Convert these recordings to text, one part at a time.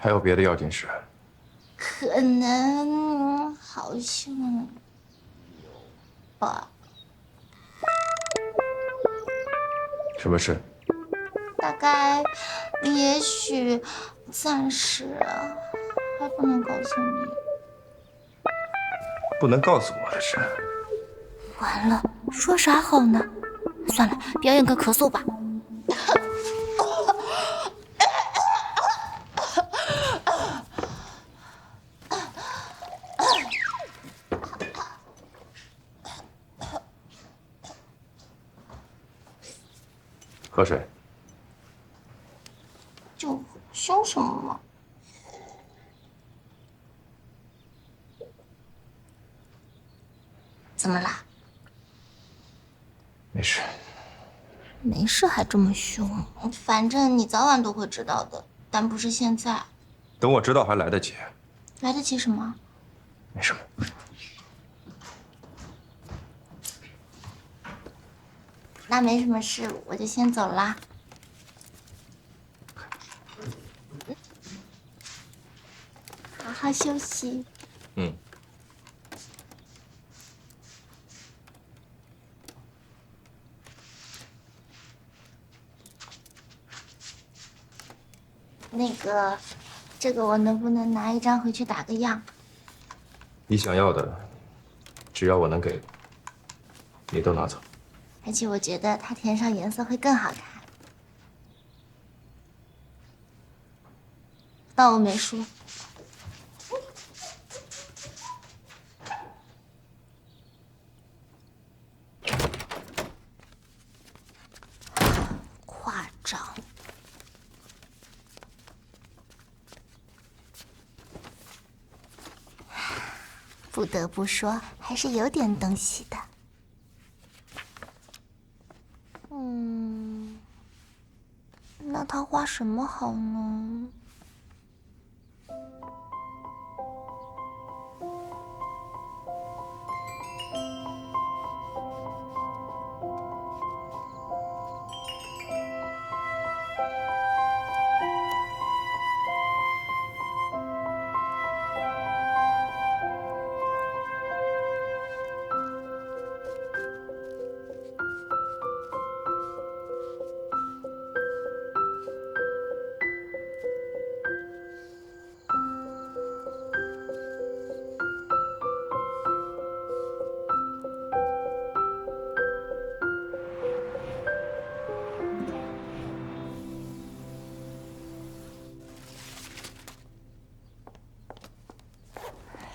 还有别的要紧事？可能好像吧。什么事？大概，也许，暂时还不能告诉你。不能告诉我的事。完了，说啥好呢？算了，表演个咳嗽吧。喝水。就凶什么嘛？怎么啦？没事。没事还这么凶？反正你早晚都会知道的，但不是现在。等我知道还来得及。来得及什么？没什么。那没什么事，我就先走啦。好好休息。嗯。那个，这个我能不能拿一张回去打个样？你想要的，只要我能给，你都拿走。而且我觉得它填上颜色会更好看。当我没说。夸张。不得不说，还是有点东西的。那他画什么好呢？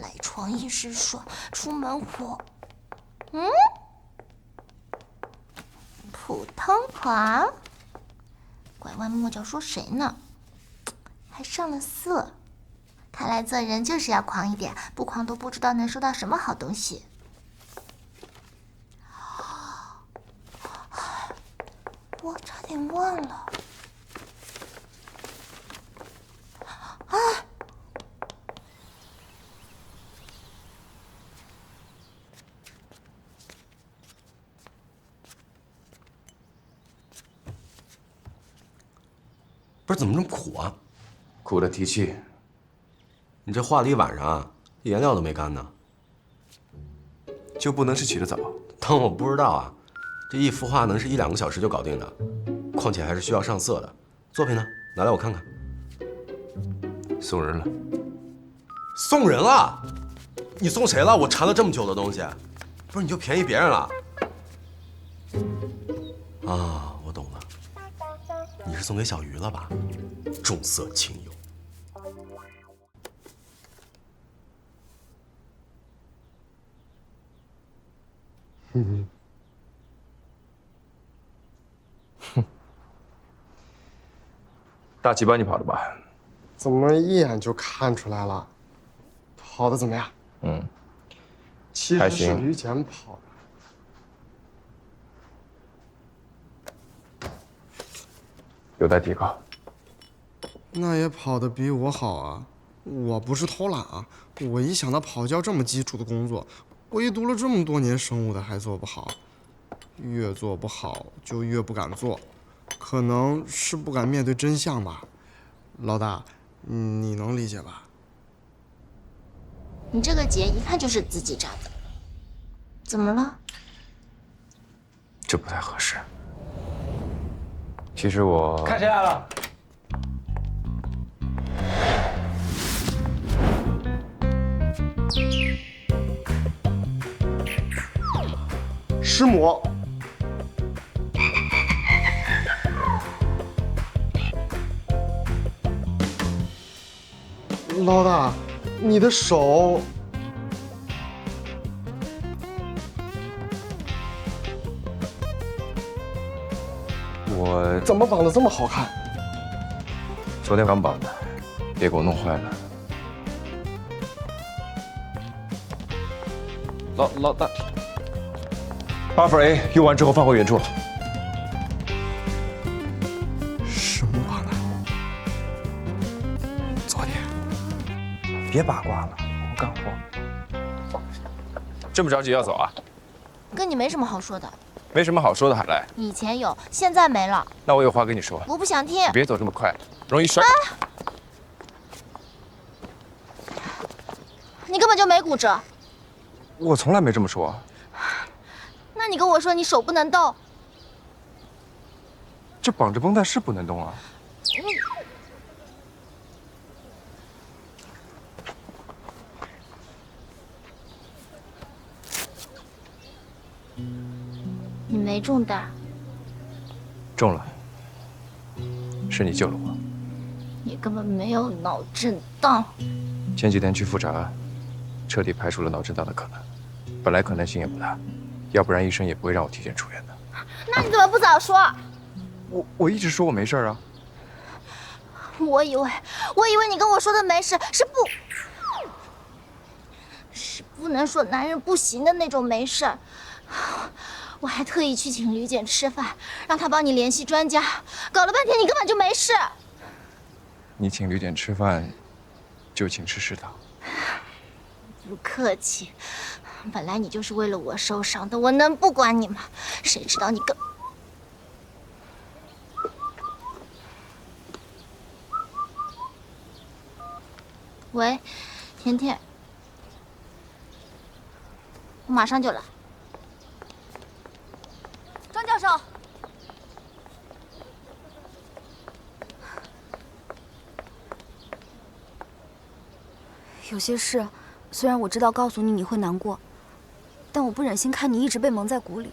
赖床一时爽，出门火。普通狂，拐弯抹角说谁呢？还上了色。看来做人就是要狂一点，不狂都不知道能收到什么好东西。我差点忘了。不是怎么这么苦啊？苦的提气。你这画了一晚上啊，颜料都没干呢。就不能是起得早？当我不知道啊？这一幅画能是1-2个小时就搞定的，况且还是需要上色的。作品呢？拿来我看看。送人了。送人了？你送谁了？我缠了这么久的东西，不是你就便宜别人了？啊，我懂了，你是送给小鱼了吧？重色轻友。哼，大齐帮你跑的吧？怎么一眼就看出来了？跑的怎么样？其实是于简跑的，有待提高。那也跑得比我好啊！我不是偷懒啊，我一想到跑教这么基础的工作，我一读了这么多年生物的还做不好，越做不好就越不敢做，可能是不敢面对真相吧。老大，你能理解吧？你这个结一看就是自己扎的，怎么了？这不太合适。其实我看谁来了？师母，老大，你的手。我怎么绑得这么好看？昨天刚绑的，别给我弄坏了。老大，Buffer A 用完之后放回原处。师母绑的。昨天。别八卦了，我干活。这么着急要走啊？跟你没什么好说的。没什么好说的还来？以前有，现在没了。那我有话跟你说。我不想听。你别走这么快，容易摔。你根本就没骨折。我从来没这么说。那你跟我说你手不能动。这绑着绷带是不能动啊。你没中弹。中了，是你救了我。你根本没有脑震荡。前几天去复查，彻底排除了脑震荡的可能，本来可能性也不大，要不然医生也不会让我提前出院的。那你怎么不早说？我一直说我没事啊。我以为你跟我说的没事是不能说男人不行的那种没事。我还特意去请吕检吃饭，让他帮你联系专家，搞了半天你根本就没事。你请吕检吃饭，就请吃食堂。不客气，本来你就是为了我受伤的，我能不管你吗？谁知道你更……喂，甜甜，我马上就来。庄教授，有些事，虽然我知道告诉你你会难过，但我不忍心看你一直被蒙在鼓里。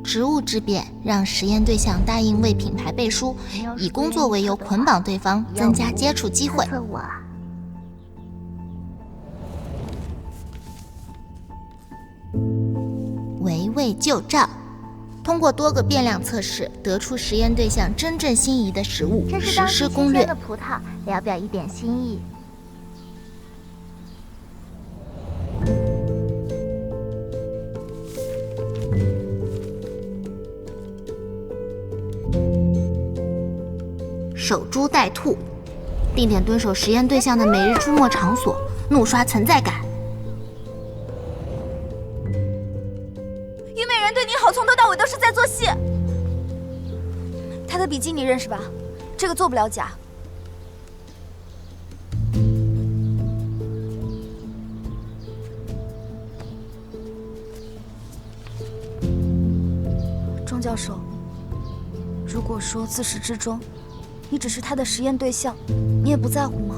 职务之便让实验对象答应为品牌背书，以工作为由捆绑对方，增加接触机会。围魏救赵，通过多个变量测试，得出实验对象真正心仪的食物，实施攻略。的葡萄，聊表一点心意。守株待兔，定点蹲守实验对象的每日出没场所，怒刷存在感。虞美人对你好，从头到尾都是在做戏。他的笔记你认识吧？这个做不了假。庄教授，如果说自始至终你只是他的实验对象，你也不在乎吗？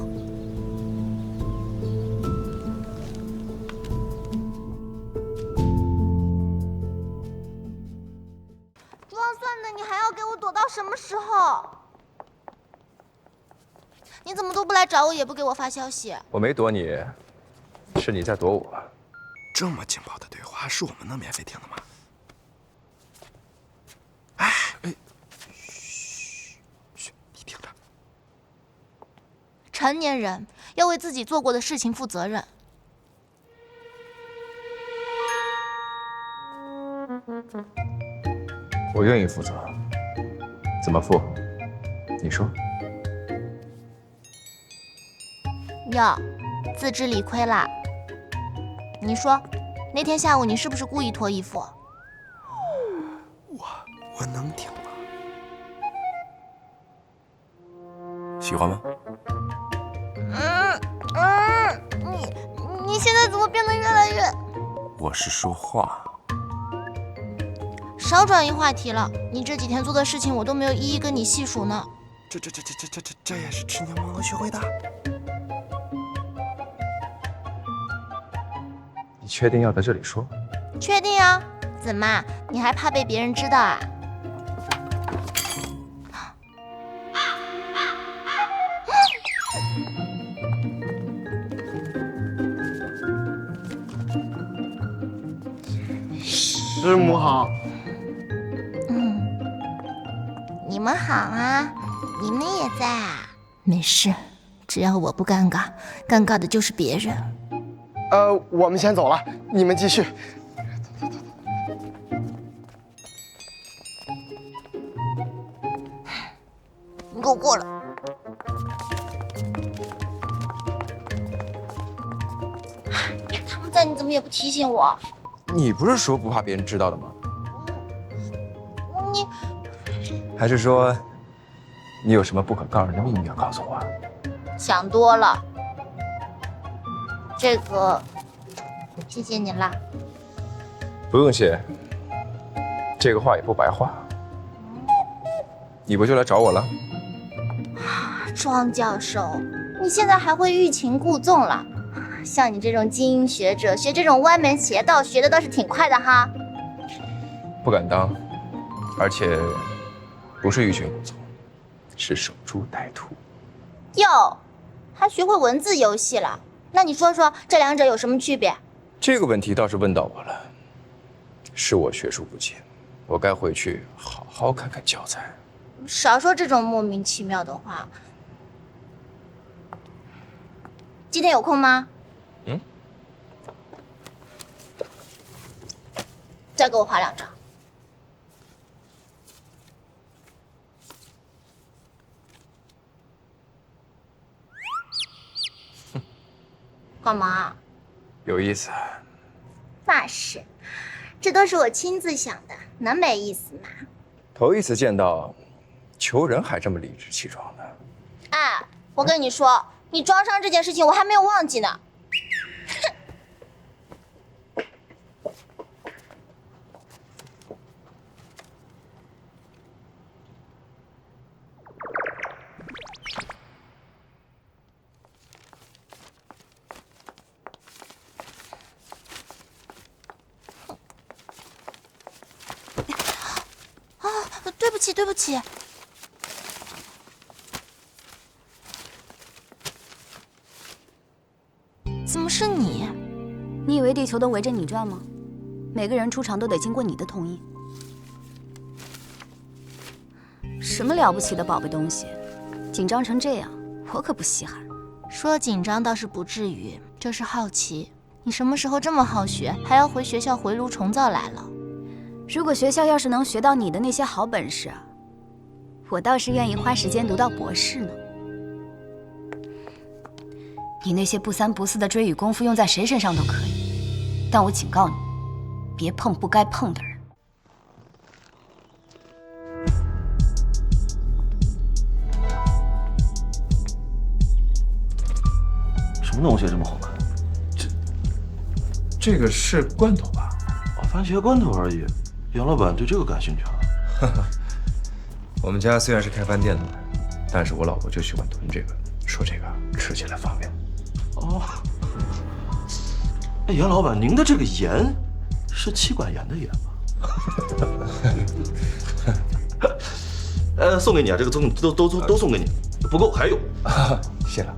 装蒜的你还要给我躲到什么时候？你怎么都不来找我，也不给我发消息？我没躲你，是你在躲我。这么劲爆的对话是我们能免费听的吗？哎，嘘，你听着。成年人要为自己做过的事情负责任。我愿意负责。怎么付？你说。哟，自知理亏啦。你说，那天下午你是不是故意脱衣服？我能听吗？喜欢吗？你现在怎么变得越来越……我是说话。少转移话题了，你这几天做的事情我都没有一一跟你细数呢。这也是吃柠檬能学会的。你确定要在这里说？确定啊？怎么，你还怕被别人知道啊？师母好。你们好啊，你们也在啊？没事，只要我不尴尬，尴尬的就是别人。我们先走了，你们继续。你给我过来！他们在，你怎么也不提醒我？你不是说不怕别人知道的吗？你还是说，你有什么不可告人的秘密要告诉我？想多了。这个，谢谢你啦。不用谢，这个话也不白话。你不就来找我了？庄教授，你现在还会欲擒故纵了？像你这种精英学者，学这种歪门邪道，学的倒是挺快的哈。不敢当，而且不是欲擒故纵，是守株待兔。哟，还学会文字游戏了？那你说说这两者有什么区别？这个问题倒是问到我了，是我学术不精，我该回去好好看看教材。少说这种莫名其妙的话。今天有空吗？再给我画2张。干嘛？有意思。那是，这都是我亲自想的，能没意思吗？头一次见到求人还这么理直气壮的。哎，我跟你说，你装伤这件事情我还没有忘记呢。对不起。怎么是你？你以为地球都围着你转吗？每个人出场都得经过你的同意。什么了不起的宝贝东西，紧张成这样，我可不稀罕。说紧张倒是不至于，就是好奇，你什么时候这么好学，还要回学校回炉重造来了？如果学校要是能学到你的那些好本事，我倒是愿意花时间读到博士呢。你那些不三不四的追语功夫用在谁身上都可以，但我警告你，别碰不该碰的人。什么东西这么好看？这个是罐头吧？哦，番茄罐头而已。杨老板对这个感兴趣啊？我们家虽然是开饭店的，但是我老婆就喜欢囤这个，说这个吃起来方便。哦，哎，杨老板，您的这个盐是妻管严的盐吗？送给你啊，这个都送给你，不够还有。谢了。